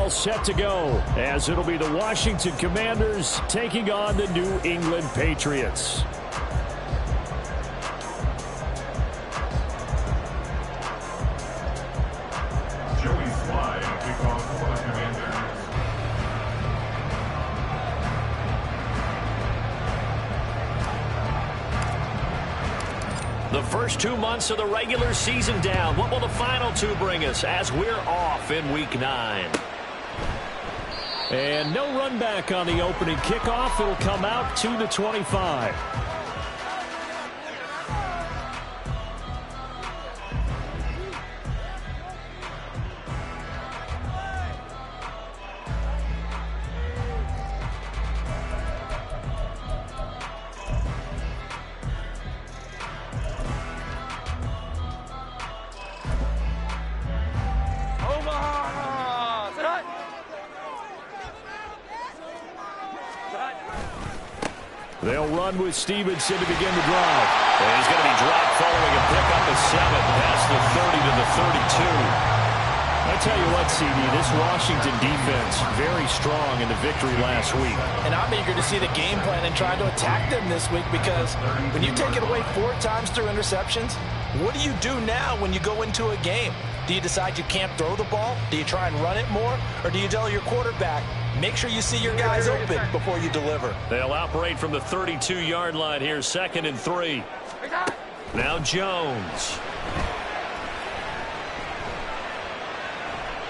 all set to go, as it'll be the Washington Commanders taking on the New England Patriots. The first 2 months of the regular season down. What will the final two bring us as we're off in Week 9? And no run back on the opening kickoff. It'll come out to the 25. They'll run with Stevenson to begin the drive. And he's going to be dropped following a pickup of 7 past the 30 to the 32. I tell you what, CD, this Washington defense, very strong in the victory last week. And I'm eager to see the game plan and try to attack them this week, because when you take it away 4 times through interceptions, what do you do now when you go into a game? Do you decide you can't throw the ball? Do you try and run it more? Or do you tell your quarterback, make sure you see your guys open before you deliver? They'll operate from the 32-yard line here, 2nd and 3. Now Jones.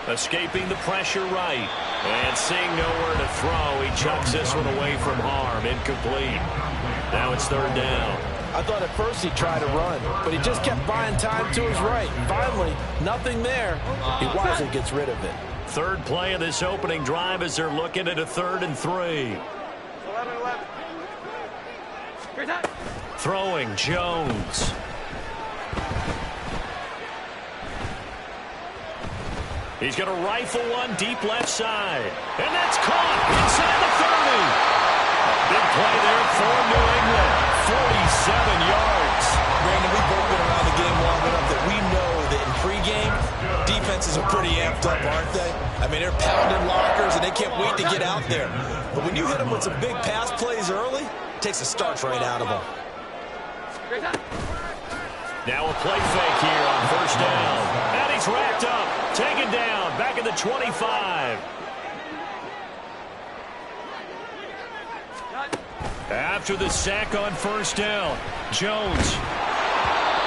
Escaping the pressure right. And seeing nowhere to throw, he chucks this one away from harm. Incomplete. Now it's 3rd down. I thought at first he'd try to run, but he just kept buying time to his right. Finally, nothing there. He wisely gets rid of it. 3rd play of this opening drive as they're looking at a 3rd and 3. 11. Throwing Jones. He's going to rifle one deep left side. And that's caught inside the 30. Big play there for New England. 47 yards. Brandon, we've both been around the game long enough that we know that in pregame, defenses are pretty amped up, aren't they? I mean, they're pounding lockers, and they can't wait to get out there. But when you hit them with some big pass plays early, it takes the starch right out of them. Now a play fake here on 1st down. And he's racked up. Taken down. Back at the 25. After the sack on 1st down, Jones.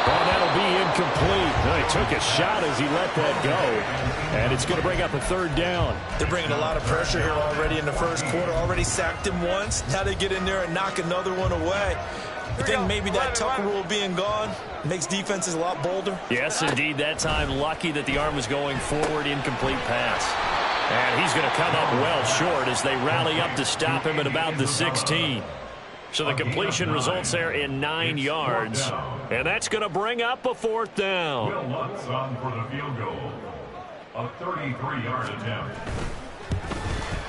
And that'll be incomplete. He took a shot as he let that go. And it's going to bring up a 3rd down. They're bringing a lot of pressure here already in the first quarter. Already sacked him once. Now they get in there and knock another one away. I think maybe that Tucker rule being gone makes defenses a lot bolder. Yes, indeed. That time, lucky that the arm was going forward. Incomplete pass. And he's going to come up well short as they rally up to stop him at about the 16. So the completion results there in 9 yards. And that's going to bring up a 4th down. Will Lutz on for the field goal. A 33-yard attempt.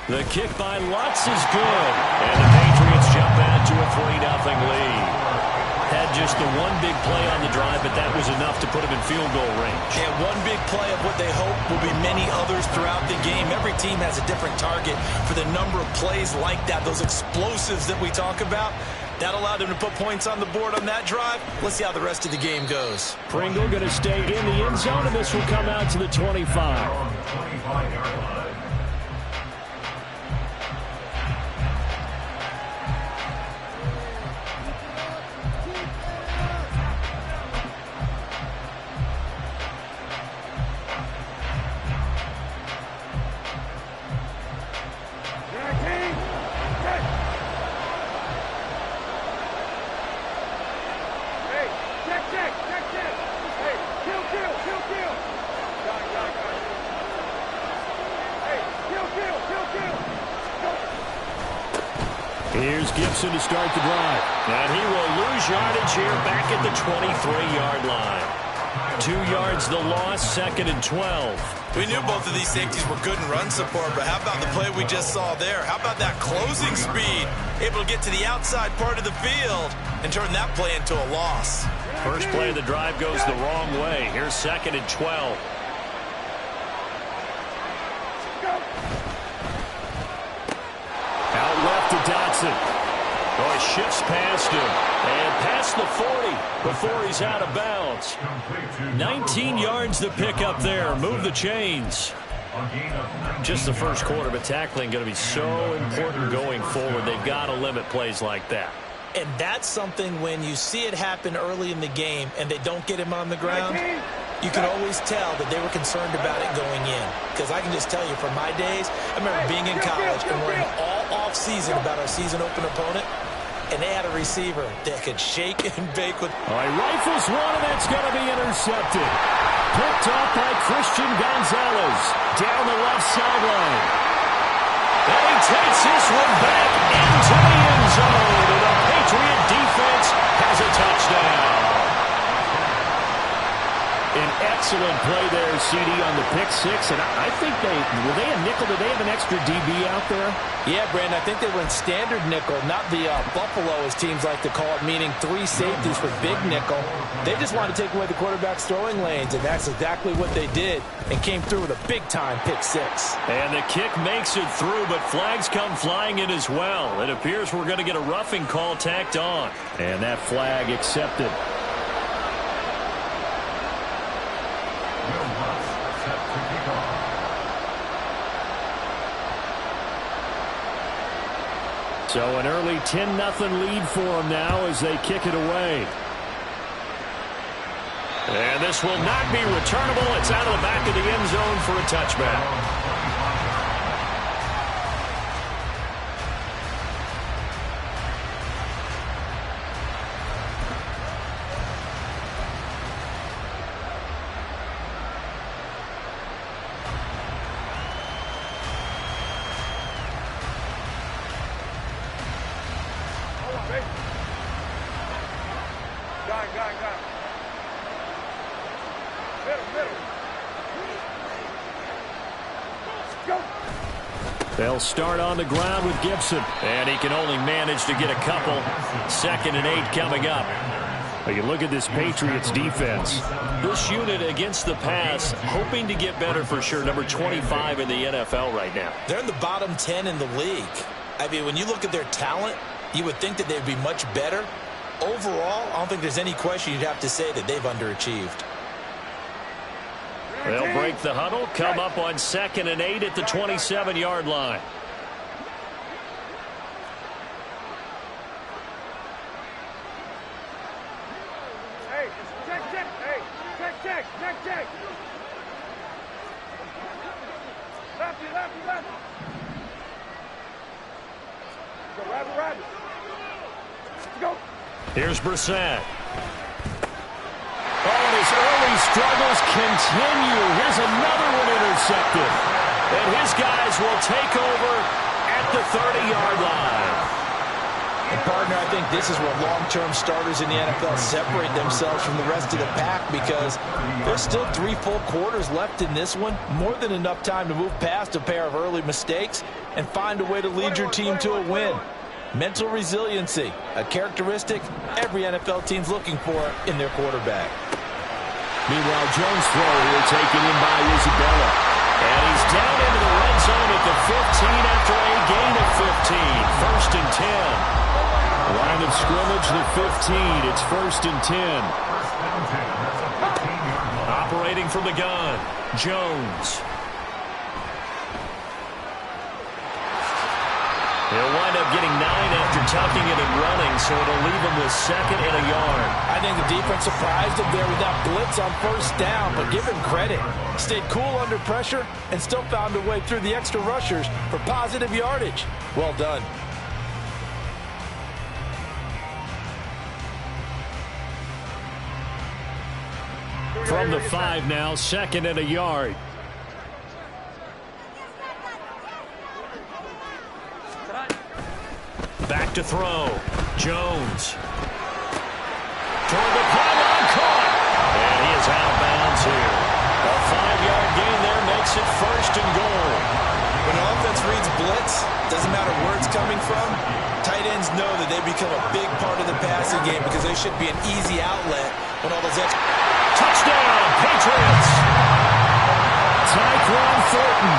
The kick by Lutz is good. And the Patriots jump out to a 3-0 lead. Had just the one big play on the drive, but that was enough to put him in field goal range. And one big play of what they hope will be many others throughout the game. Every team has a different target for the number of plays like that, those explosives that we talk about. That allowed them to put points on the board on that drive. Let's see how the rest of the game goes. Pringle going to stay in the end zone, and this will come out to the 25. 25-yard line. Here's Gibson to start the drive. And he will lose yardage here back at the 23-yard line. 2 yards the loss, 2nd and 12. We knew both of these safeties were good in run support, but how about the play we just saw there? How about that closing speed? Able to get to the outside part of the field and turn that play into a loss. First play of the drive goes the wrong way. Here's 2nd and 12. Gibson. Oh, he shifts past him. And past the 40 before he's out of bounds. 19 yards to pick up there. Move the chains. Just the first quarter, but tackling going to be so important going forward. They've got to limit plays like that. And that's something when you see it happen early in the game and they don't get him on the ground, you can always tell that they were concerned about it going in. Because I can just tell you from my days, I remember being in college and worrying all off season about our season open opponent, and they had a receiver that could shake and bake with. All right, rifles one, and that's going to be intercepted. Picked off by Christian Gonzalez down the left sideline. And he takes this one back into the end zone. And the Patriot defense has a touchdown. An excellent play there, CD, on the pick six. And I think were they a nickel? Did they have an extra DB out there? Yeah, Brandon, I think they went standard nickel, not the Buffalo, as teams like to call it, meaning 3 safeties for big nickel. They just wanted to take away the quarterback's throwing lanes, and that's exactly what they did, and came through with a big-time pick six. And the kick makes it through, but flags come flying in as well. It appears we're going to get a roughing call tacked on. And that flag accepted. So an early 10-0 lead for them now as they kick it away. And this will not be returnable. It's out of the back of the end zone for a touchback. They'll start on the ground with Gibson. And he can only manage to get a couple. 2nd and 8 coming up. But you look at this Patriots defense. This unit against the pass, hoping to get better for sure. Number 25 in the NFL right now. They're in the bottom 10 in the league. I mean, when you look at their talent, you would think that they'd be much better. Overall, I don't think there's any question you'd have to say that they've underachieved. They'll break the huddle, come up on 2nd and 8 at the 27-yard line. Hey, check. Hey, check. Lefty. Go, Rabbit. Let's go. Here's Brissett. Oh, and his early struggles continue. Here's another one intercepted. And his guys will take over at the 30-yard line. And, partner, I think this is where long-term starters in the NFL separate themselves from the rest of the pack, because there's still 3 full quarters left in this one. More than enough time to move past a pair of early mistakes and find a way to lead your team to a win. Mental resiliency, a characteristic every NFL team's looking for in their quarterback. Meanwhile, Jones' throw here taken in by Isabella. And he's down into the red zone at the 15 after a gain of 15. 1st and 10. Line of scrimmage, the 15. It's 1st and 10. Operating from the gun, Jones. He'll wind up getting 9 after tucking it and running, so it'll leave him with 2nd and a yard. I think the defense surprised him there with that blitz on 1st down, but give him credit. Stayed cool under pressure and still found a way through the extra rushers for positive yardage. Well done. From the 5 now, 2nd and a yard. Back to throw. Jones. Toward the pylon, caught. And he is out of bounds here. A 5-yard gain there makes it 1st and goal. When an offense reads blitz, doesn't matter where it's coming from, tight ends know that they become a big part of the passing game because they should be an easy outlet when all those extra... Touchdown, Patriots! Tyquan Thornton.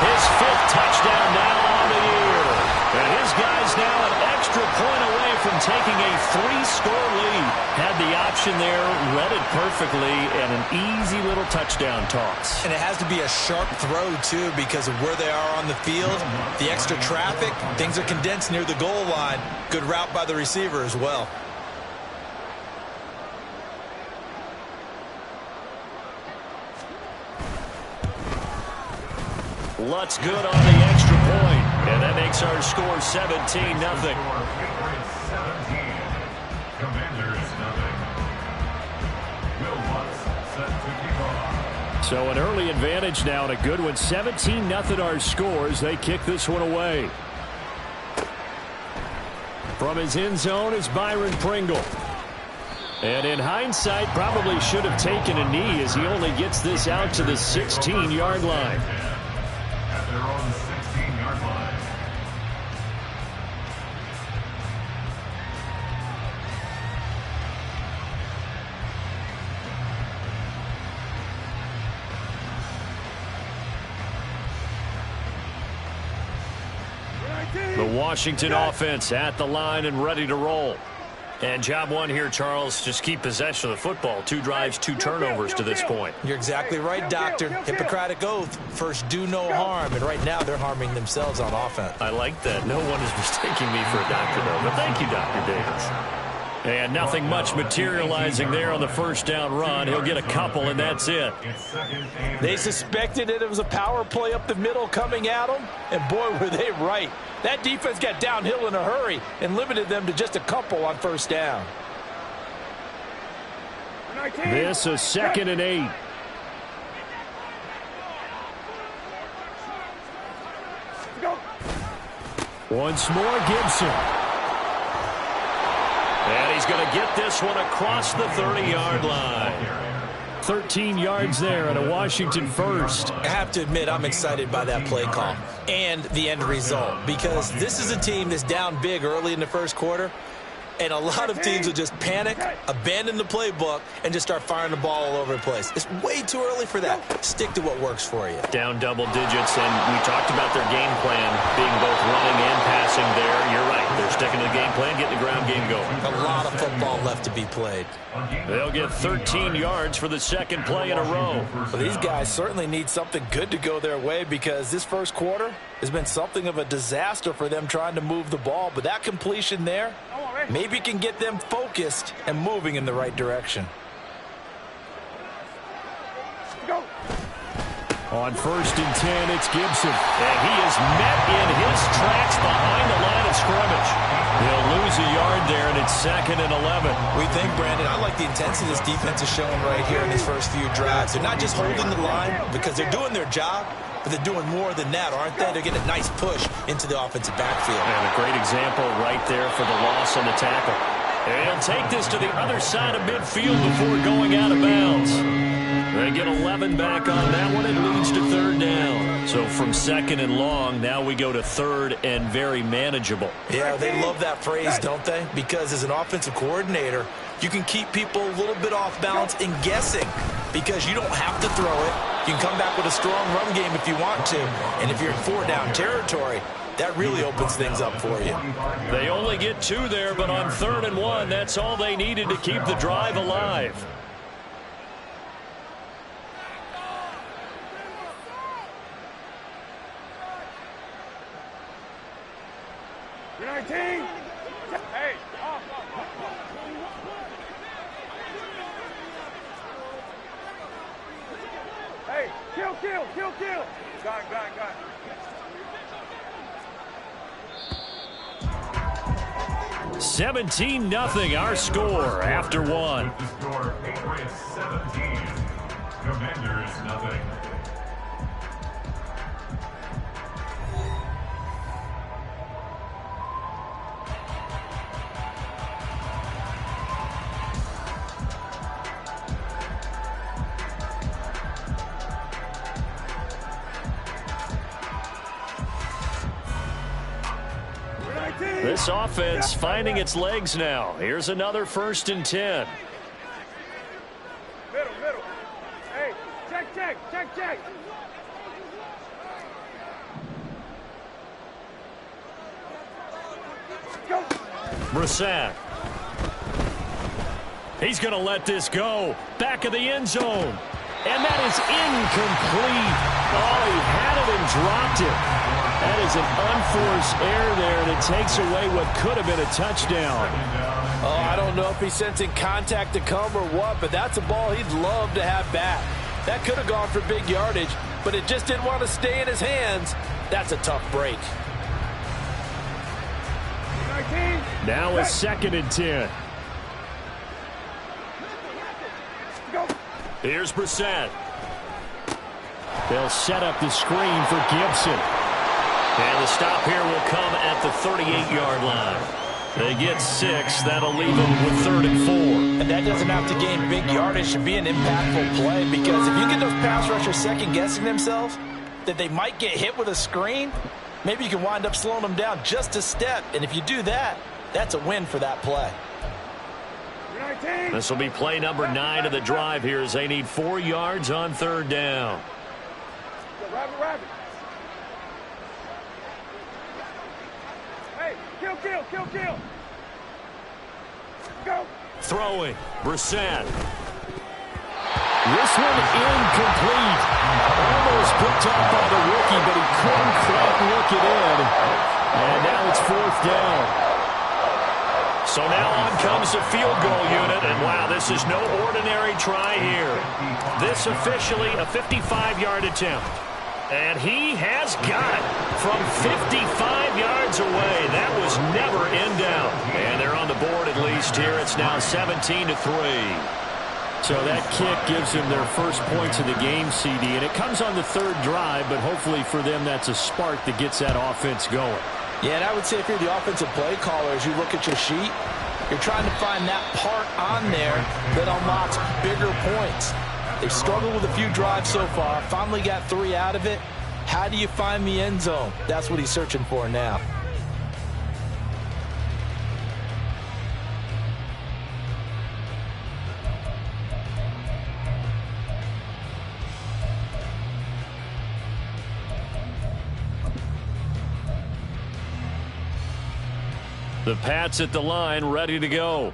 His 5th touchdown now on the year. And his guys now an extra point away from taking a 3-score lead. Had the option there, read it perfectly, and an easy little touchdown toss. And it has to be a sharp throw, too, because of where they are on the field. The extra traffic, things are condensed near the goal line. Good route by the receiver as well. Lutz good on the extra point, and that makes our score 17-0. Commanders nothing. Will Lutz set to kick off. So an early advantage now, and a good one. 17-0 our score as they kick this one away. From his end zone is Byron Pringle. And in hindsight, probably should have taken a knee as he only gets this out to the 16-yard line. At their own 16-yard line. The Washington offense at the line and ready to roll. And job one here, Charles, just keep possession of the football. 2 drives, 2 turnovers to this point. You're exactly right, Doctor. Hippocratic oath. First, do no harm. And right now, they're harming themselves on offense. I like that. No one is mistaking me for a doctor, though. But thank you, Dr. Davis. And nothing much materializing there on the first down run. He'll get a couple, and that's it. They suspected it was a power play up the middle coming at them, and boy, were they right. That defense got downhill in a hurry and limited them to just a couple on first down. This is 2nd and 8. Once more, Gibson. And he's going to get this one across the 30-yard line. 13 yards there and a Washington first. I have to admit, I'm excited by that play call and the end result, because this is a team that's down big early in the first quarter, and a lot of teams will just panic, abandon the playbook, and just start firing the ball all over the place. It's way too early for that. Stick to what works for you. Down double digits, and we talked about their game plan being both running and passing there. You're right. They're sticking to the game plan, getting the ground game going. A lot of football left to be played. They'll get 13 yards for the second play in a row. Well, these guys certainly need something good to go their way, because this first quarter has been something of a disaster for them trying to move the ball. But that completion there maybe can get them focused and moving in the right direction. Go. On 1st and 10, it's Gibson. And he is met in his tracks behind the line of scrimmage. He'll lose a yard there, and it's 2nd and 11. We think, Brandon, I like the intensity this defense is showing right here in these first few drives. They're not just holding the line because they're doing their job, but they're doing more than that, aren't they? They're getting a nice push into the offensive backfield. And a great example right there for the loss on the tackle. And he'll take this to the other side of midfield before going out of bounds. They get 11 back on that one. It leads to 3rd down. So from 2nd and long, now we go to 3rd and very manageable. Yeah, they love that phrase, don't they? Because as an offensive coordinator, you can keep people a little bit off balance and guessing, because you don't have to throw it. You can come back with a strong run game if you want to. And if you're in 4-down territory, that really opens things up for you. They only get 2 there, but on 3rd and 1, that's all they needed to keep the drive alive. Hey. Hey, kill. Got it. 17-0 our score after 1. The score, Patriots 17. Commanders nothing. This offense finding its legs now. Here's another 1st and 10. Middle. Hey, check. Brissett. He's going to let this go. Back of the end zone. And that is incomplete. Oh, he had it and dropped it. That is an unforced error there, and it takes away what could have been a touchdown. Oh, I don't know if he's sensing contact to come or what, but that's a ball he'd love to have back. That could have gone for big yardage, but it just didn't want to stay in his hands. That's a tough break. Now it's 2nd and 10. Here's Brissett. They'll set up the screen for Gibson. And the stop here will come at the 38-yard line. They get 6. That'll leave them with 3rd and 4. And that doesn't have to gain big yardage to be an impactful play, because if you get those pass rushers second-guessing themselves that they might get hit with a screen, maybe you can wind up slowing them down just a step. And if you do that, that's a win for that play. This will be play number 9 of the drive here as they need 4 yards on 3rd down. Rabbit. Hey, kill. Go. Throwing. Brissett. This one incomplete. Almost picked up by the rookie, but he couldn't quite look it in. And now it's 4th down. So now on comes the field goal unit, and wow, this is no ordinary try here. This officially a 55-yard attempt. And he has got it from 55 yards away. That was never in doubt. And they're on the board at least here. It's now 17-3. So that kick gives them their first points of the game, CD. And it comes on the 3rd drive, but hopefully for them that's a spark that gets that offense going. Yeah, and I would say if you're the offensive play caller, as you look at your sheet, you're trying to find that part on there that unlocks bigger points. They've struggled with a few drives so far, finally got 3 out of it. How do you find the end zone? That's what he's searching for now. The Pats at the line, ready to go.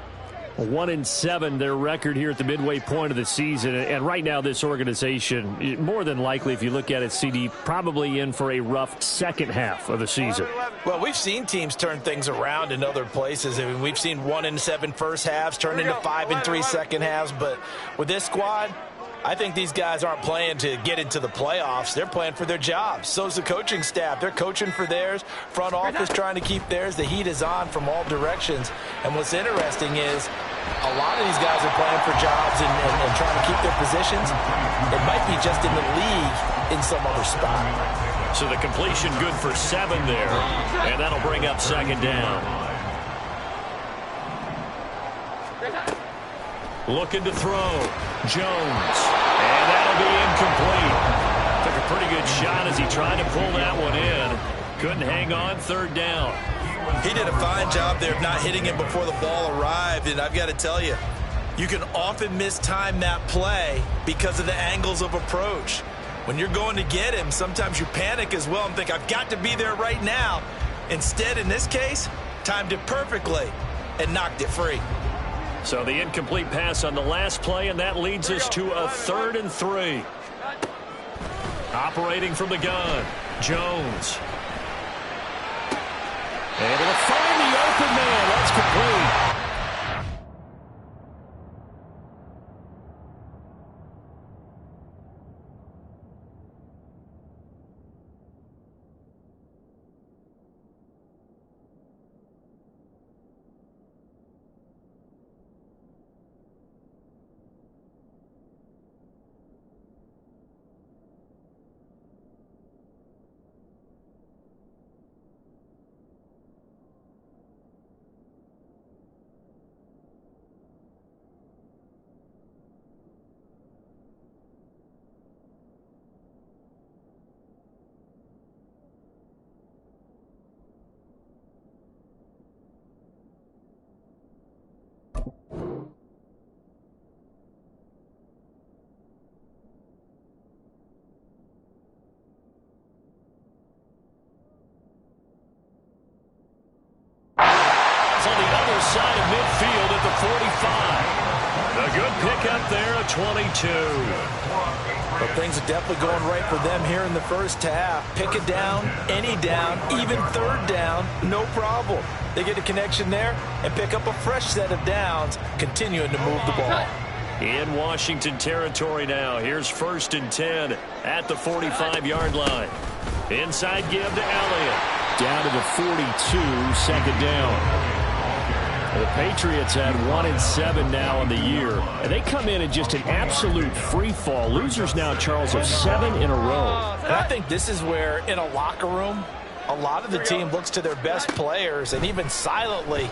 1-7, their record here at the midway point of the season. And right now, this organization, more than likely, if you look at it, CD, probably in for a rough second half of the season. Well, we've seen teams turn things around in other places. I mean, we've seen 1-7 first halves turn into 5-3 second halves. But with this squad, I think these guys aren't playing to get into the playoffs. They're playing for their jobs. So's the coaching staff. They're coaching for theirs. Front office trying to keep theirs. The heat is on from all directions. And what's interesting is a lot of these guys are playing for jobs and trying to keep their positions. It might be just in the league in some other spot. So the completion good for 7 there. And that'll bring up 2nd down. Looking to throw. Jones. And that'll be incomplete. Took a pretty good shot as he tried to pull that one in. Couldn't hang on. 3rd down. He did a fine job there of not hitting him before the ball arrived. And I've got to tell you, you can often mistime that play because of the angles of approach. When you're going to get him, sometimes you panic as well and think, I've got to be there right now. Instead, in this case, timed it perfectly and knocked it free. So the incomplete pass on the last play, and that leads us to a 3rd and 3. Operating from the gun, Jones. And it'll find the open man. That's complete. side of midfield at the 45. A good pickup there, a 22. But things are definitely going right for them here in the first half. Pick a down, any down, even third down, no problem. They get a connection there and pick up a fresh set of downs, continuing to move the ball. In Washington territory now. Here's 1st and 10 at the 45-yard line. Inside give to Elliott. Down to the 42, second down. The Patriots had 1-7 now on the year. And they come in just an absolute free fall. Losers now, Charles, of 7 in a row. And I think this is where, in a locker room, a lot of the team looks to their best players and even silently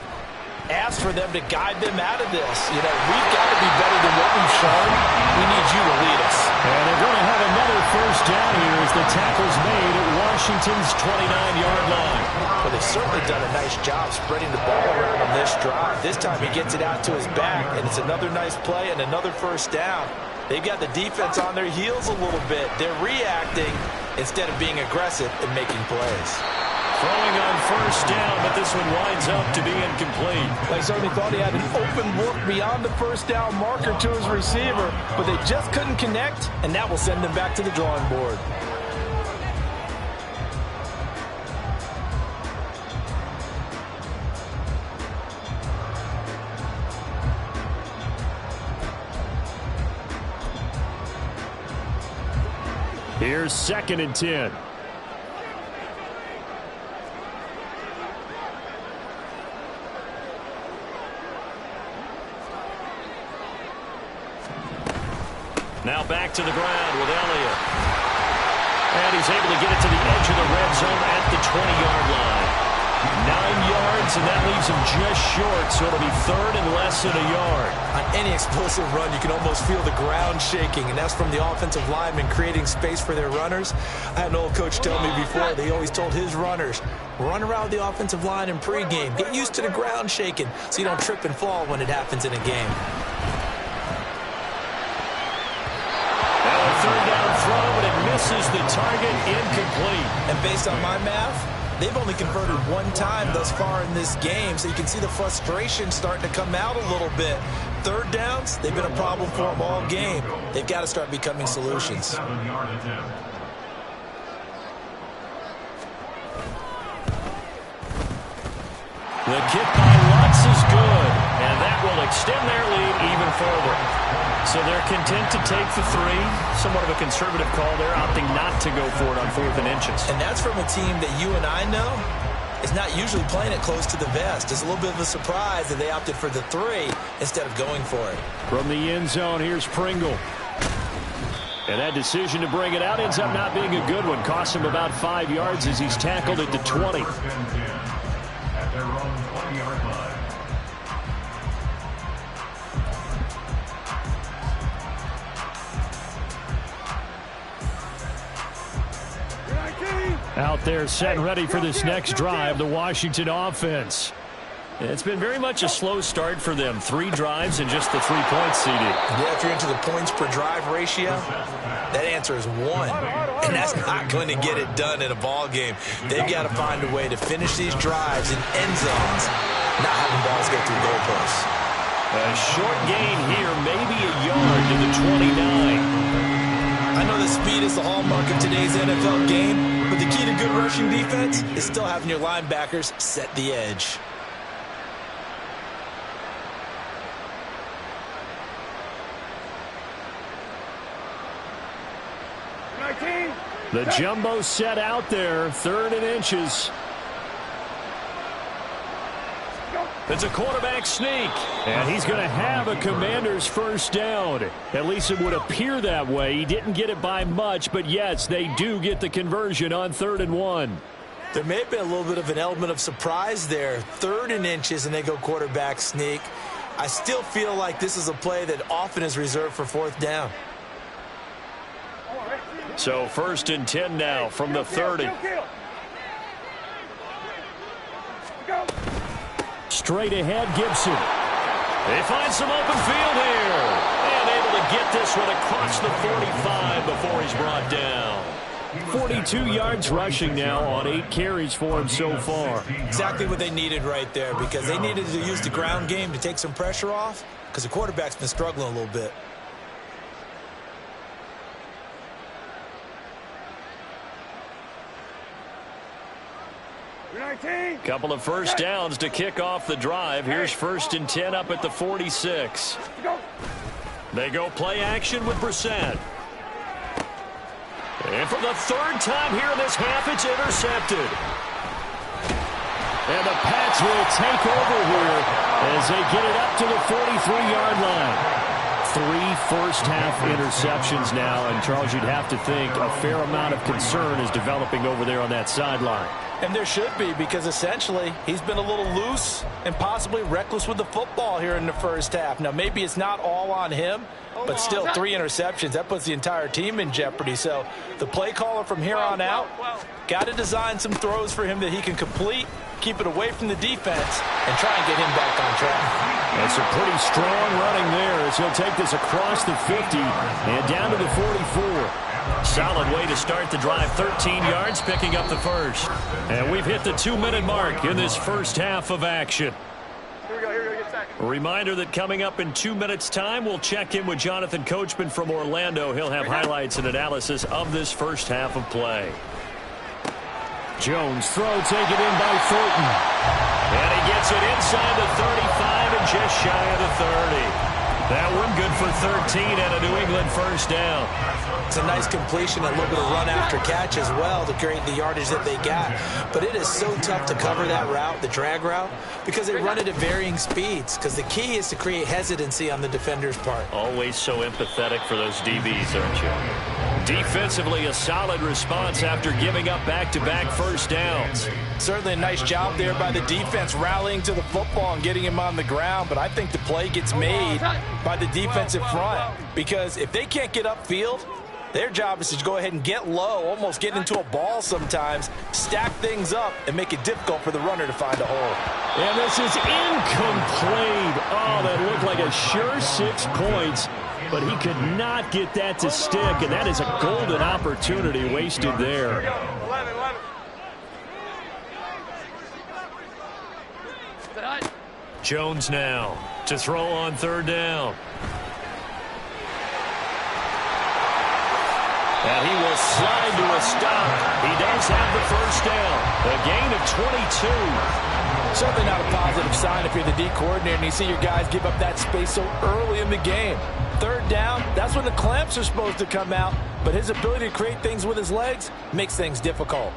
asks for them to guide them out of this. You know, we've got to be better than what we've shown. We need you to lead us. And they're going to have another first down here as the tackle's made at Washington's 29-yard line. Well, they've certainly done a nice job spreading the ball around on this drive. This time he gets it out to his back, and it's another nice play and another first down. They've got the defense on their heels a little bit. They're reacting instead of being aggressive and making plays. Throwing on first down, but this one winds up to be incomplete. They certainly thought he had an open look beyond the first down marker to his receiver, but they just couldn't connect, and that will send them back to the drawing board. Here's 2nd and 10. Now back to the ground with Elliott. And he's able to get it to the edge of the red zone at the 20-yard line. 9 yards, and that leaves him just short, so it'll be 3rd and less than a yard. On any explosive run, you can almost feel the ground shaking, and that's from the offensive linemen creating space for their runners. I had an old coach tell me before, they always told his runners, run around the offensive line in pregame. Get used to the ground shaking so you don't trip and fall when it happens in a game. Third down throw, but it misses the target, incomplete. And based on my math, they've only converted one time thus far in this game, so you can see the frustration starting to come out a little bit. Third downs, they've been a problem for them all game. They've got to start becoming solutions. The kick by Lutz is good, and that will extend their lead even further. So they're content to take the 3. Somewhat of a conservative call there, opting not to go for it on 4th and inches. And that's from a team that you and I know is not usually playing it close to the vest. It's a little bit of a surprise that they opted for the 3 instead of going for it. From the end zone, here's Pringle. And that decision to bring it out ends up not being a good one. Costs him about 5 yards as he's tackled at the 20. At their own 20-yard line. Out there set and ready for this next drive, the Washington offense. It's been very much a slow start for them. 3 drives and just the 3 points, CD. Yeah, if you're into the points per drive ratio, that answer is 1. And that's not going to get it done in a ball game. They've got to find a way to finish these drives in end zones, not having balls go through goalposts. A short gain here, maybe a yard to the 29. I know the speed is the hallmark of today's NFL game, but the key to good rushing defense is still having your linebackers set the edge. The jumbo set out there, 3rd and inches. It's a quarterback sneak, and he's going to have a Commander's first down. At least it would appear that way. He didn't get it by much, but yes, they do get the conversion on 3rd and 1. There may have been a little bit of an element of surprise there. 3rd and inches, and they go quarterback sneak. I still feel like this is a play that often is reserved for 4th down. So 1st and 10 now from the 30. Straight ahead, Gibson. They find some open field here. And able to get this one across the 45 before he's brought down. 42 yards rushing now on 8 carries for him so far. Exactly what they needed right there, because they needed to use the ground game to take some pressure off, because the quarterback's been struggling a little bit. Couple of first downs to kick off the drive. Here's 1st and 10 up at the 46. They go play action with Brissett. And for the 3rd time here in this half, it's intercepted. And the Pats will take over here as they get it up to the 43-yard line. 3 first-half interceptions now, and Charles, you'd have to think a fair amount of concern is developing over there on that sideline. And there should be, because essentially he's been a little loose and possibly reckless with the football here in the first half. Now, maybe it's not all on him, but still 3 interceptions. That puts the entire team in jeopardy. So the play caller from here on out got to design some throws for him that he can complete, keep it away from the defense, and try and get him back on track. That's a pretty strong running there as he'll take this across the 50 and down to the 44. Solid way to start the drive. 13 yards, picking up the first. And we've hit the 2-minute mark in this first half of action. Here we go, get sacked. A reminder that coming up in 2 minutes' time, we'll check in with Jonathan Coachman from Orlando. He'll have highlights and analysis of this first half of play. Jones throw taken in by Thornton. And he gets it inside the 35 and just shy of the 30. That one good for 13 and a New England first down. It's a nice completion, a little bit of run after catch as well to create the yardage that they got. But it is so tough to cover that route, the drag route, because they run it at varying speeds. Because the key is to create hesitancy on the defender's part. Always so empathetic for those DBs, aren't you? Defensively, a solid response after giving up back-to-back first downs. Certainly a nice job there by the defense rallying to the football and getting him on the ground. But I think the play gets made by the defensive front, because if they can't get upfield, their job is to go ahead and get low, almost get into a ball sometimes, stack things up, and make it difficult for the runner to find a hole. And this is incomplete. Oh, that looked like a sure 6 points, but he could not get that to stick, and that is a golden opportunity wasted there. 11. Jones now to throw on 3rd down. And he will slide to a stop. He does have the first down. A gain of 22. Certainly not a positive sign if you're the D coordinator and you see your guys give up that space so early in the game. 3rd down, that's when the clamps are supposed to come out, but his ability to create things with his legs makes things difficult.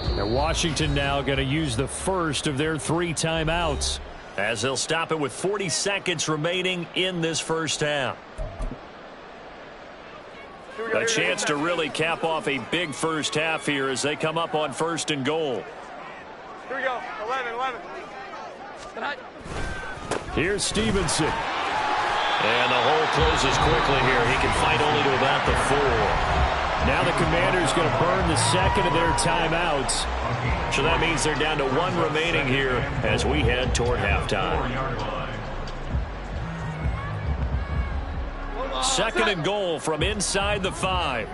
And Washington now going to use the first of their 3 timeouts, as they'll stop it with 40 seconds remaining in this first half. A chance to really cap off a big first half here as they come up on 1st and goal. Here we go, 11. Here's Stevenson. And the hole closes quickly here. He can fight only to about the 4. Now the Commanders going to burn the second of their timeouts. So that means they're down to 1 remaining here as we head toward halftime. 2nd and goal from inside the 5.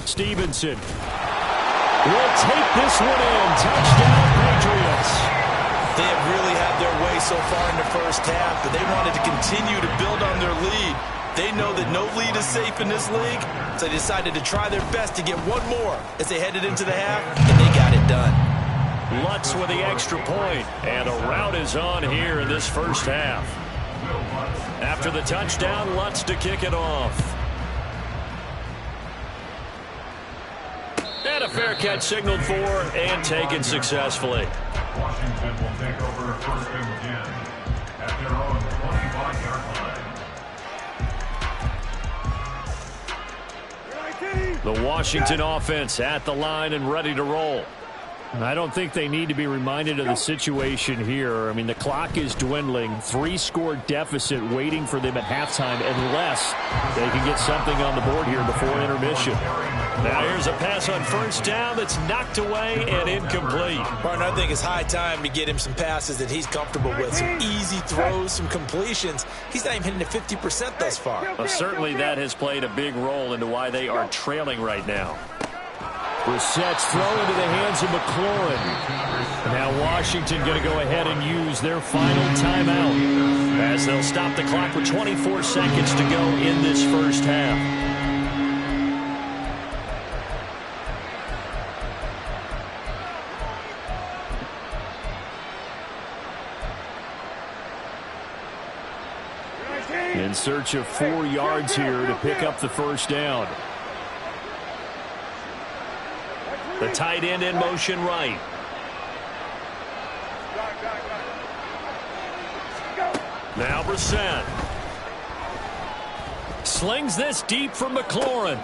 Stevenson will take this one in. Touchdown, Patriots. They have really had their way so far in the first half, but they wanted to continue to build on their lead. They know that no lead is safe in this league, so they decided to try their best to get one more as they headed into the half, and they got it done. Lutz with the extra point, and a rout is on here in this first half. After the touchdown, Lutz to kick it off. And a fair catch signaled for and taken successfully. Washington will take over 1st and 10 at their own 25-yard line. The Washington offense at the line and ready to roll. I don't think they need to be reminded of the situation here. I mean, the clock is dwindling. 3-score deficit waiting for them at halftime unless they can get something on the board here before intermission. Now here's a pass on first down that's knocked away and incomplete. Martin, I think it's high time to get him some passes that he's comfortable with. Some easy throws, some completions. He's not even hitting the 50% thus far. Well, certainly that has played a big role into why they are trailing right now. Brissett's throw into the hands of McLaurin. Now Washington going to go ahead and use their final timeout as they'll stop the clock with 24 seconds to go in this first half. In search of 4 yards here to pick up the first down. The tight end in motion right. Now Brissett. Slings this deep from McLaurin.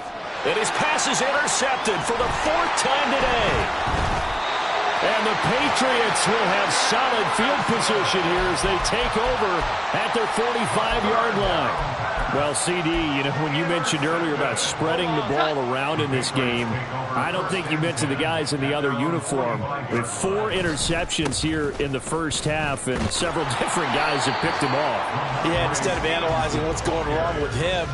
And his pass is intercepted for the 4th time today. And the Patriots will have solid field position here as they take over at their 45-yard line. Well, CD, you know, when you mentioned earlier about spreading the ball around in this game, I don't think you mentioned the guys in the other uniform. With 4 interceptions here in the first half, and several different guys have picked him off. Yeah, instead of analyzing what's going wrong with him,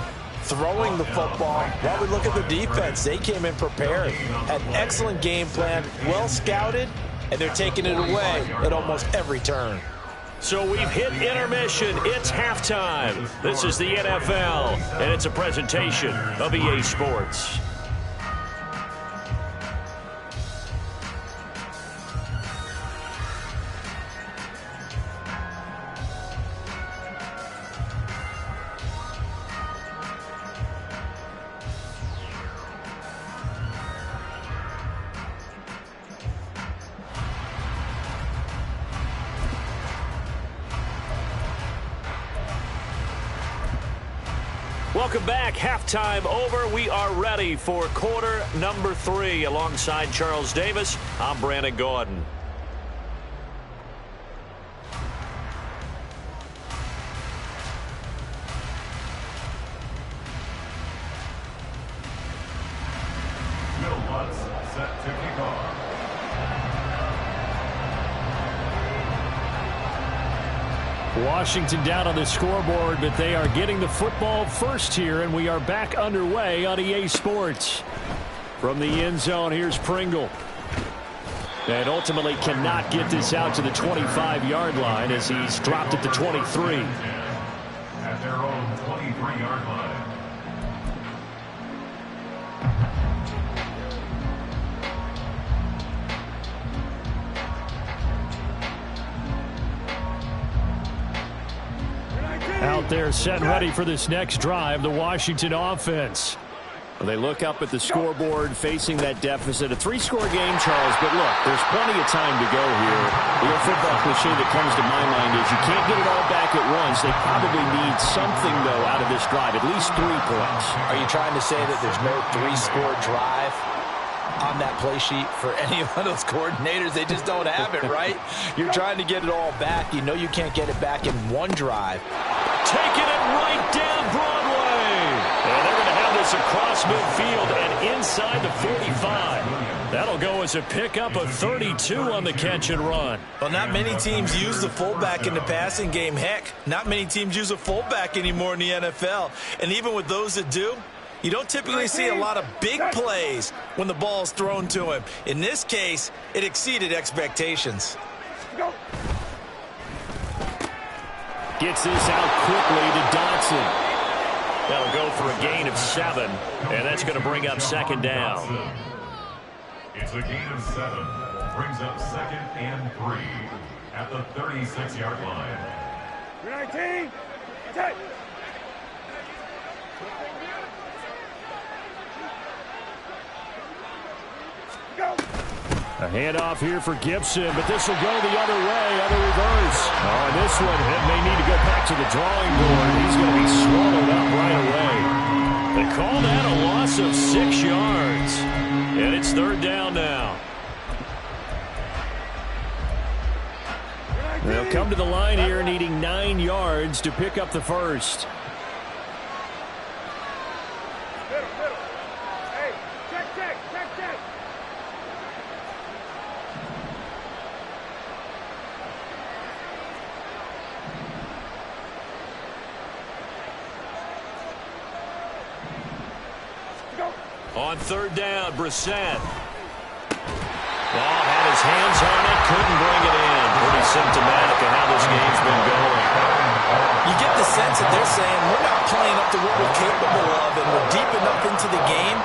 throwing the football, while we look at the defense, they came in prepared, had an excellent game plan, well scouted, and they're taking it away at almost every turn. So we've hit intermission. It's halftime. This is the NFL, and it's a presentation of EA Sports. Welcome back. Halftime over. We are ready for quarter number 3. Alongside Charles Davis, I'm Brandon Gordon. Will Lutz set to kick off. Washington down on the scoreboard, but they are getting the football first here, and we are back underway on EA Sports. From the end zone, here's Pringle. And ultimately cannot get this out to the 25-yard line as he's dropped at the 23. At their own 23-yard line. Out there set and ready for this next drive, the Washington offense. They look up at the scoreboard facing that deficit. A 3-score game, Charles, but look, there's plenty of time to go here. The old football cliche that comes to my mind is you can't get it all back at once. They probably need something, though, out of this drive, at least 3 points. Are you trying to say that there's no 3-score drive on that play sheet for any one of those coordinators? They just don't have it, right? You're trying to get it all back. You know you can't get it back in one drive. Taking it right down Broadway. And they're going to have this across midfield and inside the 45. That'll go as a pickup of 32 on the catch and run. Well, not many teams use the fullback in the passing game. Heck, not many teams use a fullback anymore in the NFL. And even with those that do, you don't typically see a lot of big plays when the ball's thrown to him. In this case, it exceeded expectations. Gets this out quickly to Dotson. That'll go for a gain of 7, and that's going to bring up second down. It's a gain of 7. Brings up 2nd and 3 at the 36-yard line. 19, take. A handoff here for Gibson, but this will go the other way on the reverse. Oh, this one may need to go back to the drawing board. He's going to be swallowed up right away. They call that a loss of 6 yards. And it's 3rd down now. They'll come to the line here needing 9 yards to pick up the first. Hey, check. On third down, Brissett. Ball had his hands on it, couldn't bring it in. Pretty symptomatic of how this game's been going. You get the sense that they're saying we're not playing up to what we're capable of, and we're deep enough into the game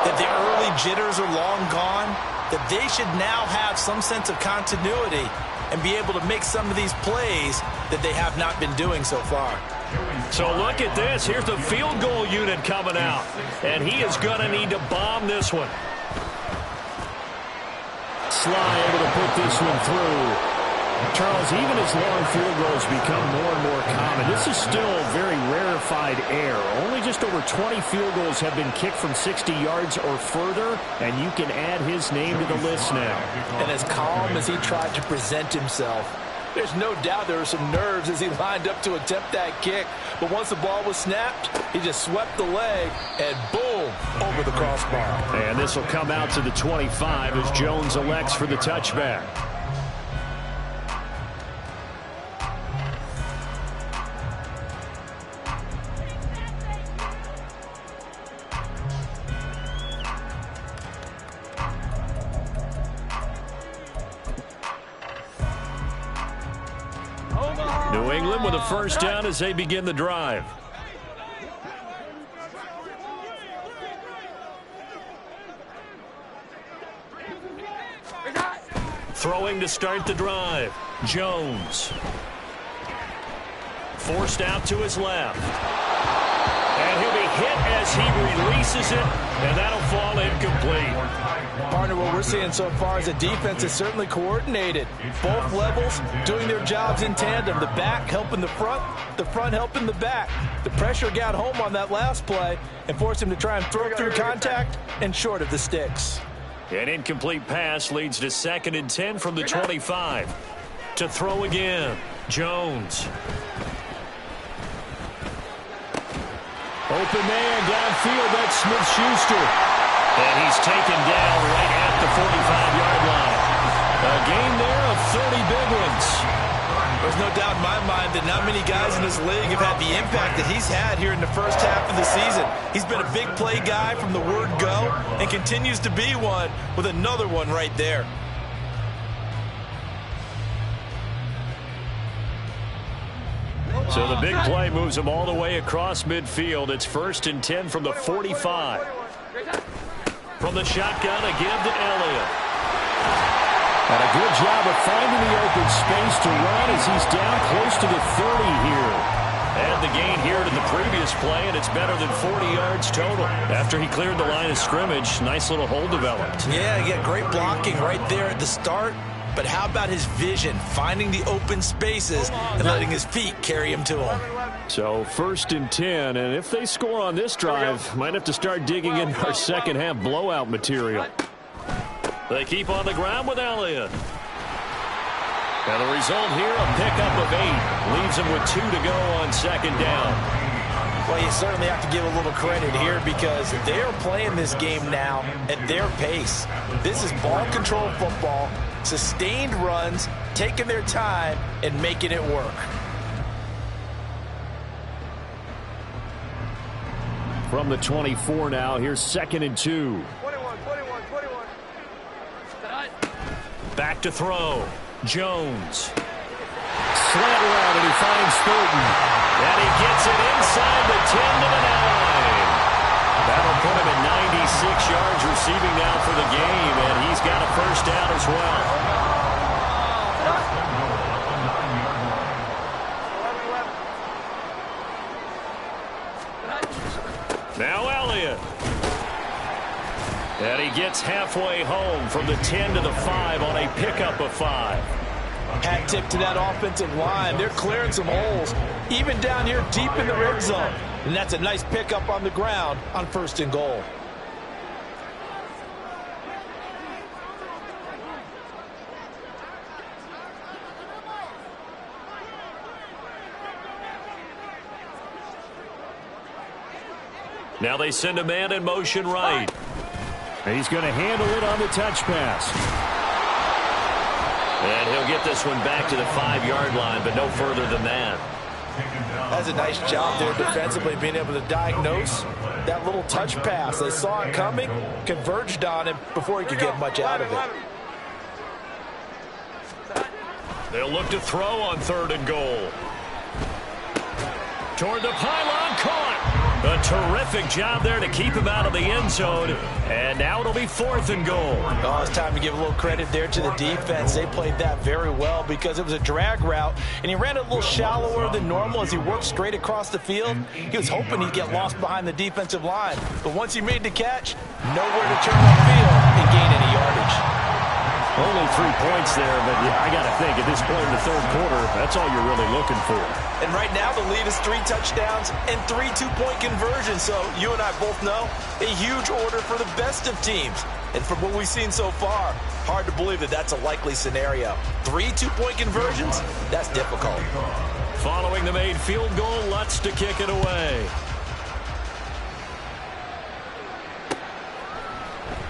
that the early jitters are long gone, that they should now have some sense of continuity and be able to make some of these plays that they have not been doing so far. So look at this. Here's the field goal unit coming out. And he is going to need to bomb this one. Sly able to put this one through. Charles, even as long field goals become more and more common, this is still very rarefied air. Only just over 20 field goals have been kicked from 60 yards or further, and you can add his name to the list now. And as calm as he tried to present himself, there's no doubt there were some nerves as he lined up to attempt that kick. But once the ball was snapped, he just swept the leg and boom, over the crossbar. And this will come out to the 25 as Jones elects for the touchback. New England with a first down as they begin the drive. Throwing to start the drive. Jones. Forced out to his left. And he'll be hit as he releases it, and that'll fall incomplete. Partner, what we're seeing so far is a defense is certainly coordinated. Both levels doing their jobs in tandem. The back helping the front helping the back. The pressure got home on that last play and forced him to try and throw through contact and short of the sticks. An incomplete pass leads to 2nd and 10 from the 25. To throw again, Jones. Open man downfield, that's Smith-Schuster. And he's taken down right at the 45-yard line. A gain there of 30 big ones. There's no doubt in my mind that not many guys in this league have had the impact that he's had here in the first half of the season. He's been a big play guy from the word go and continues to be one with another one right there. So the big play moves him all the way across midfield. It's 1st and 10 from the 45. From the shotgun, a give to Elliott. And a good job of finding the open space to run as he's down close to the 30 here. And the gain here to the previous play, and it's better than 40 yards total. After he cleared the line of scrimmage, nice little hole developed. Yeah, he got great blocking right there at the start. But how about his vision, finding the open spaces and letting his feet carry him to him? So 1st and 10, and if they score on this drive, might have to start digging into our second half blowout material. They keep on the ground with Elliott. And the result here, a pickup of 8. Leaves him with 2 to go on 2nd down. Well, you certainly have to give a little credit here because they're playing this game now at their pace. This is ball control football, sustained runs, taking their time and making it work. From the 24 now, here's 2nd and 2. 21. Back to throw. Jones. Slant route, and he finds Thornton. And he gets it inside the 10 to the 9. That'll put him at 96 yards receiving now for the game, and he's got a first down as well. Now Elliott. And he gets halfway home from the 10 to the 5 on a pickup of 5. Hat tip to that offensive line. They're clearing some holes, even down here deep in the red zone. And that's a nice pickup on the ground on 1st and goal. Now they send a man in motion right. He's going to handle it on the touch pass. And he'll get this one back to the 5-yard line, but no further than that. That's a nice job there defensively, being able to diagnose that little touch pass. They saw it coming, converged on him before he could get much out of it. They'll look to throw on 3rd and goal. Toward the pylon, caught. A terrific job there to keep him out of the end zone. And now it'll be 4th and goal. Oh, it's time to give a little credit there to the defense. They played that very well because it was a drag route, and he ran it a little shallower than normal as he worked straight across the field. He was hoping he'd get lost behind the defensive line. But once he made the catch, nowhere to turn upfield and gain any yardage. Only 3 points there, but I got to think at this point in the 3rd quarter, that's all you're really looking for. And right now the lead is 3 touchdowns and 3 two-point conversions. So you and I both know a huge order for the best of teams. And from what we've seen so far, hard to believe that that's a likely scenario. 3 two-point conversions? That's difficult. Following the made field goal, Lutz to kick it away.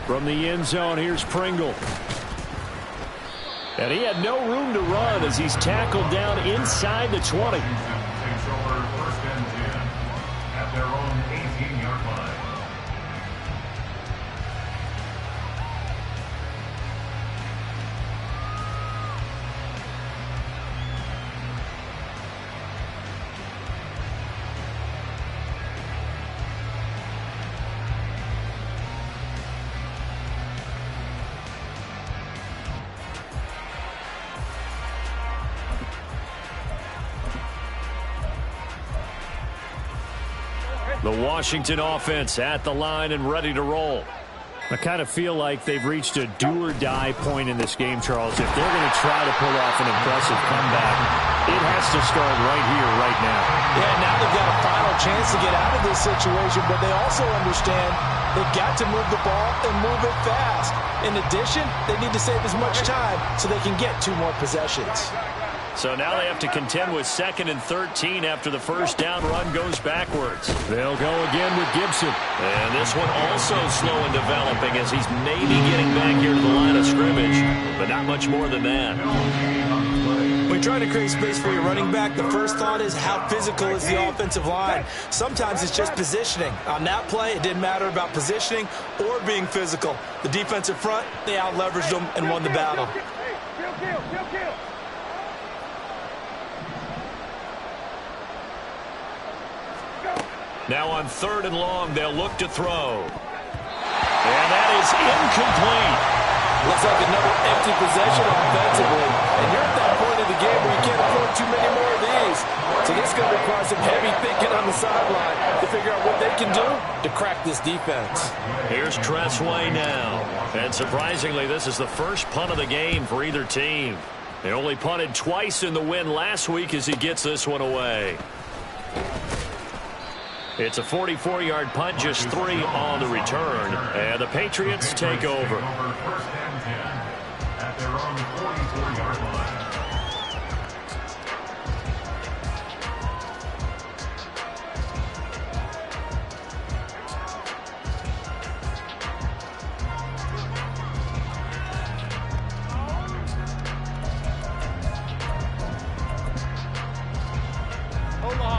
From the end zone, here's Pringle. And he had no room to run as he's tackled down inside the 20. Takes over 1st and 10 at their own 18-yard line. The Washington offense at the line and ready to roll. I kind of feel like they've reached a do-or-die point in this game, Charles. If they're going to try to pull off an impressive comeback, it has to start right here, right now. Yeah, now they've got a final chance to get out of this situation, but they also understand they've got to move the ball and move it fast. In addition, they need to save as much time so they can get 2 more possessions. So now they have to contend with 2nd and 13 after the first down run goes backwards. They'll go again with Gibson. And this one also slow in developing as he's maybe getting back here to the line of scrimmage, but not much more than that. When you're trying to create space for your running back, the first thought is how physical is the offensive line. Sometimes it's just positioning. On that play, it didn't matter about positioning or being physical. The defensive front, they out-leveraged them and won the battle. Kill. Now on 3rd and long, they'll look to throw. And that is incomplete. Looks like another empty possession offensively. And you're at that point of the game where you can't afford too many more of these. So this is going to require some heavy thinking on the sideline to figure out what they can do to crack this defense. Here's Tressway now. And surprisingly, this is the first punt of the game for either team. They only punted twice in the win last week as he gets this one away. It's a 44-yard punt, just 3 on the return. And the Patriots take over. 1st and 10 at their own 44-yard line.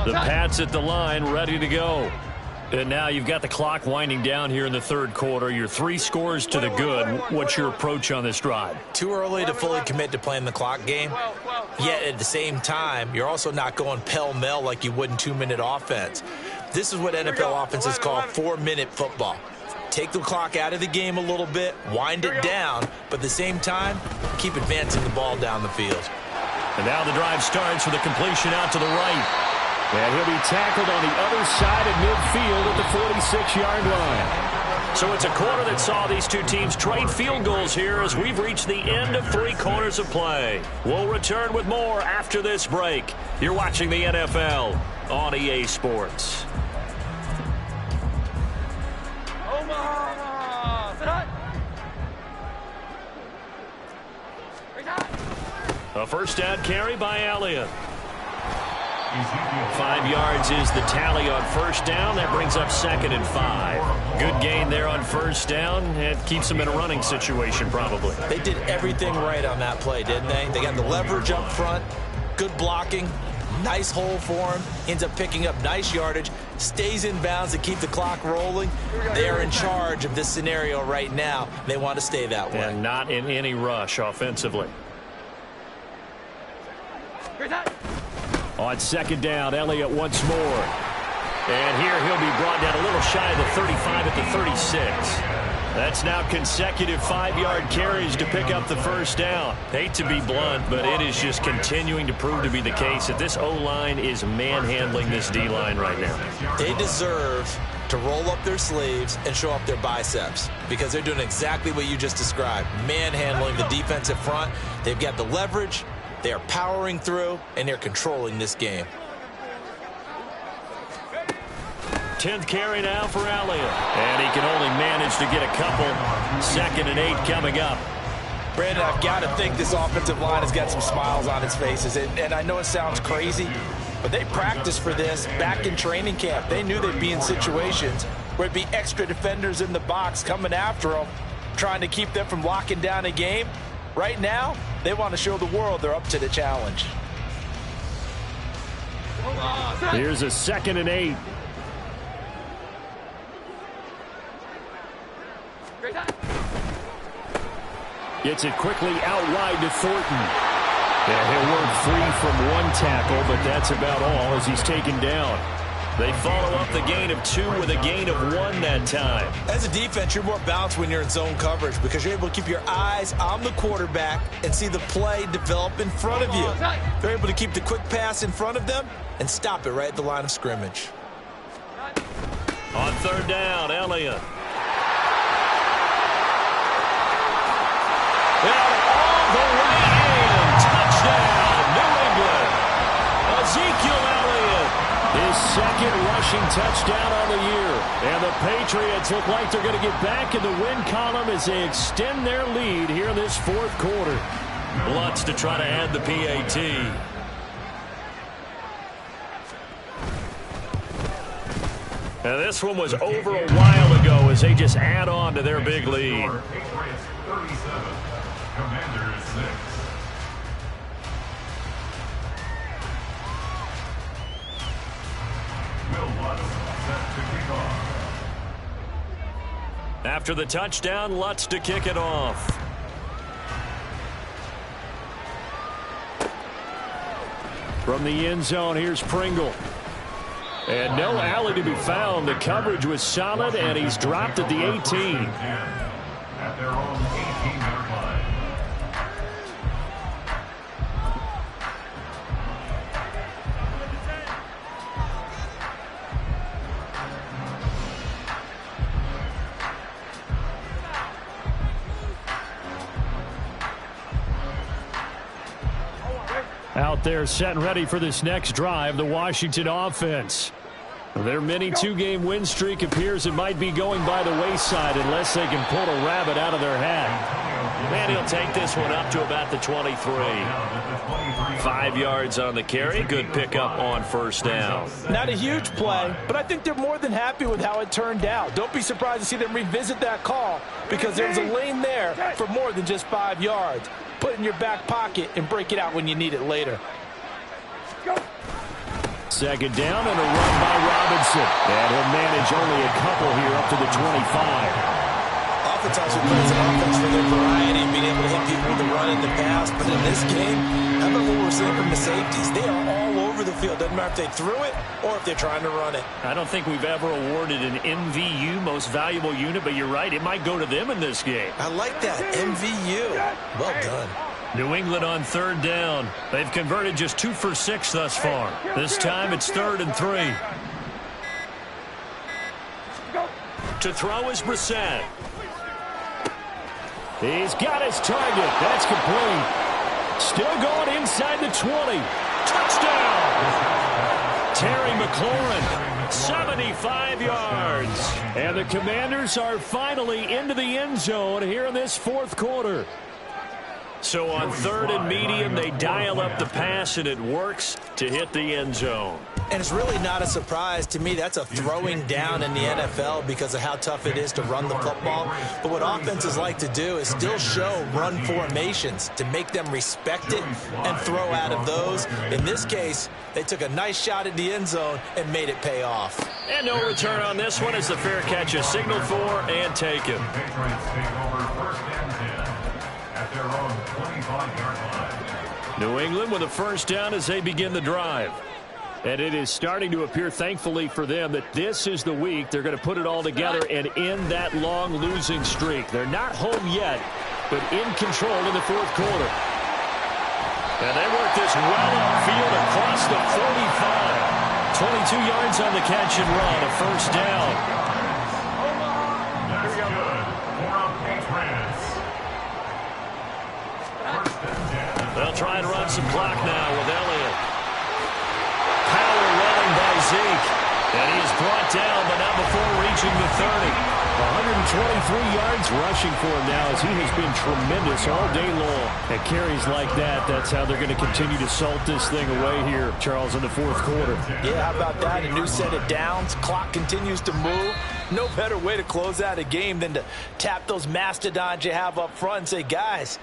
The Pats at the line, ready to go. And now you've got the clock winding down here in the 3rd quarter. You're 3 scores to the good. What's your approach on this drive? Too early to fully commit to playing the clock game. Yet at the same time, you're also not going pell-mell like you would in 2-minute offense. This is what NFL offenses call 4-minute football. Take the clock out of the game a little bit, wind it down, but at the same time, keep advancing the ball down the field. And now the drive starts with a completion out to the right. And he'll be tackled on the other side of midfield at the 46-yard line. So it's a quarter that saw these two teams trade field goals here as we've reached the end of 3 quarters of play. We'll return with more after this break. You're watching the NFL on EA Sports. A first down carry by Elliott. 5 yards is the tally on first down. That brings up 2nd and 5. Good gain there on first down. It keeps them in a running situation probably. They did everything right on that play, didn't they? They got the leverage up front, good blocking, nice hole for him, ends up picking up nice yardage, stays in bounds to keep the clock rolling. They are in charge of this scenario right now. They want to stay that way. And not in any rush offensively. On 2nd down, Elliott once more. And here he'll be brought down a little shy of the 35 at the 36. That's now consecutive 5-yard carries to pick up the first down. Hate to be blunt, but it is just continuing to prove to be the case that this O-line is manhandling this D-line right now. They deserve to roll up their sleeves and show up their biceps because they're doing exactly what you just described, manhandling the defensive front. They've got the leverage. They are powering through, and they're controlling this game. 10th carry now for Elliott. And he can only manage to get a couple. 2nd and 8 coming up. Brandon, I've got to think this offensive line has got some smiles on its faces. And I know it sounds crazy, but they practiced for this back in training camp. They knew they'd be in situations where it'd be extra defenders in the box coming after them, trying to keep them from locking down a game. Right now, they want to show the world they're up to the challenge. Here's a 2nd and 8. Gets it quickly out wide to Thornton. And he'll work free from one tackle, but that's about all as he's taken down. They follow up the gain of 2 with a gain of 1 that time. As a defense, you're more balanced when you're in zone coverage because you're able to keep your eyes on the quarterback and see the play develop in front of you. They're able to keep the quick pass in front of them and stop it right at the line of scrimmage. On 3rd down, Elliott. And all the way in. Touchdown, New England. Ezekiel Elliott. His 2nd rushing touchdown on the year. And the Patriots look like they're going to get back in the win column as they extend their lead here in this 4th quarter. Lutz to try to add the PAT. And this one was over a while ago as they just add on to their big lead. Patriots 37, Commanders 6. After the touchdown, Lutz to kick it off. From the end zone, here's Pringle. And no alley to be found. The coverage was solid, and he's dropped at the 18. At their own 18-yard line. Out there set and ready for this next drive, the Washington offense. Their mini 2-game win streak appears it might be going by the wayside unless they can pull a rabbit out of their hat. And he'll take this one up to about the 23. 5 yards on the carry. Good pickup on first down. Not a huge play, but I think they're more than happy with how it turned out. Don't be surprised to see them revisit that call because there's a lane there for more than just 5 yards. Put it in your back pocket and break it out when you need it later. 2nd down and a run by Robinson. And he'll manage only a couple here up to the 25. Oftentimes we play an offense for their variety, being able to hit people with the run in the pass. But in this game, how about what we're seeing from the safeties? They are all over the field. Doesn't matter if they threw it or if they're trying to run it. I don't think we've ever awarded an MVU, most valuable unit, but you're right. It might go to them in this game. I like that. MVU. Well done. New England on 3rd down. They've converted just 2 for 6 thus far. This time it's 3rd and 3. To throw is Brissett. He's got his target. That's complete. Still going inside the 20. Touchdown! Terry McLaurin, 75 yards. And the Commanders are finally into the end zone here in this 4th quarter. So on 3rd and medium, they dial up the pass, and it works to hit the end zone. And it's really not a surprise to me. That's a throwing down in the NFL because of how tough it is to run the football. But what offenses like to do is still show run formations to make them respect it and throw out of those. In this case, they took a nice shot at the end zone and made it pay off. And no return on this one as the fair catch is signaled for and taken. The Patriots take over 1st and 10 at their own 25-yard line. New England with a first down as they begin the drive. And it is starting to appear, thankfully for them, that this is the week they're going to put it all together and end that long losing streak. They're not home yet, but in control in the 4th quarter. And they work this well upfield across the 45. 22 yards on the catch and run, a first down. That's good for the Patriots. 1st and 10. They'll try and run some clock now with Elliott. Power running by Zeke. And he is brought down, but not before reaching the 30. 123 yards rushing for him now as he has been tremendous all day long. At carries like that, that's how they're going to continue to salt this thing away here, Charles, in the 4th quarter. Yeah, how about that? A new set of downs. Clock continues to move. No better way to close out a game than to tap those mastodons you have up front and say, guys,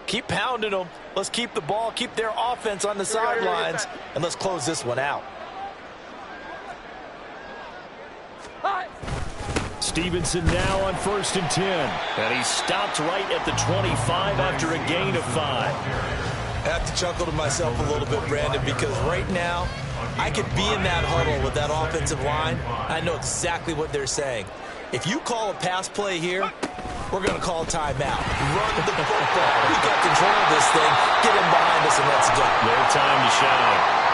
keep pounding them. Let's keep the ball, keep their offense on the sidelines, and let's close this one out. Stevenson now on 1st and 10. And he stopped right at the 25 after a gain of 5. I have to chuckle to myself a little bit, Brandon, because right now I could be in that huddle with that offensive line. I know exactly what they're saying. If you call a pass play here, we're going to call a timeout. Run the football. We got control of this thing. Get him behind us and let's go. Their time to shine.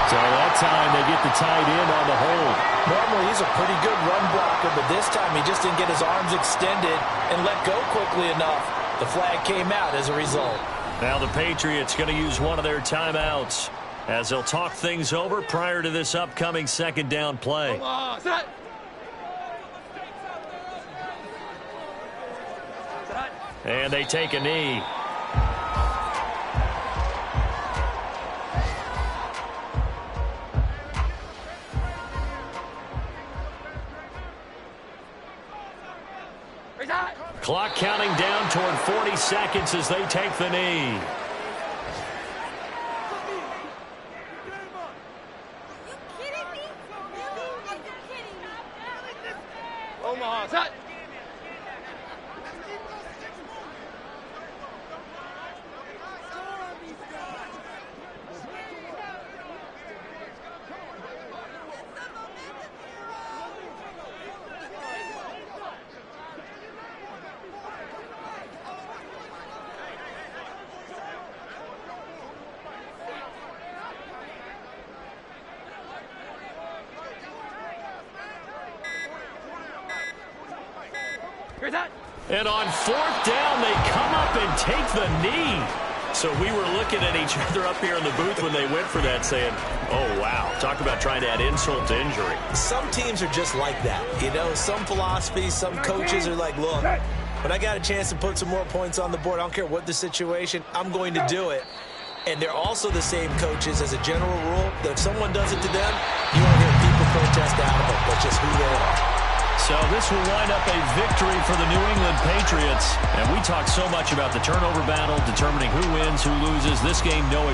So that time they get the tight end on the hold. Normally he's a pretty good run blocker, but this time he just didn't get his arms extended and let go quickly enough. The flag came out as a result. Now the Patriots going to use one of their timeouts as they'll talk things over prior to this upcoming 2nd down play. And they take a knee. Clock counting down toward 40 seconds as they take the knee. Omaha, set. And on 4th down, they come up and take the knee. So we were looking at each other up here in the booth when they went for that saying, oh, wow, talk about trying to add insult to injury. Some teams are just like that. You know, some philosophies, some coaches are like, look, when I got a chance to put some more points on the board, I don't care what the situation, I'm going to do it. And they're also the same coaches as a general rule that if someone does it to them, you won't hear people protest out of it. That's just who they are. So this will wind up a victory for the New England Patriots. And we talk so much about the turnover battle, determining who wins, who loses. This game, no exception.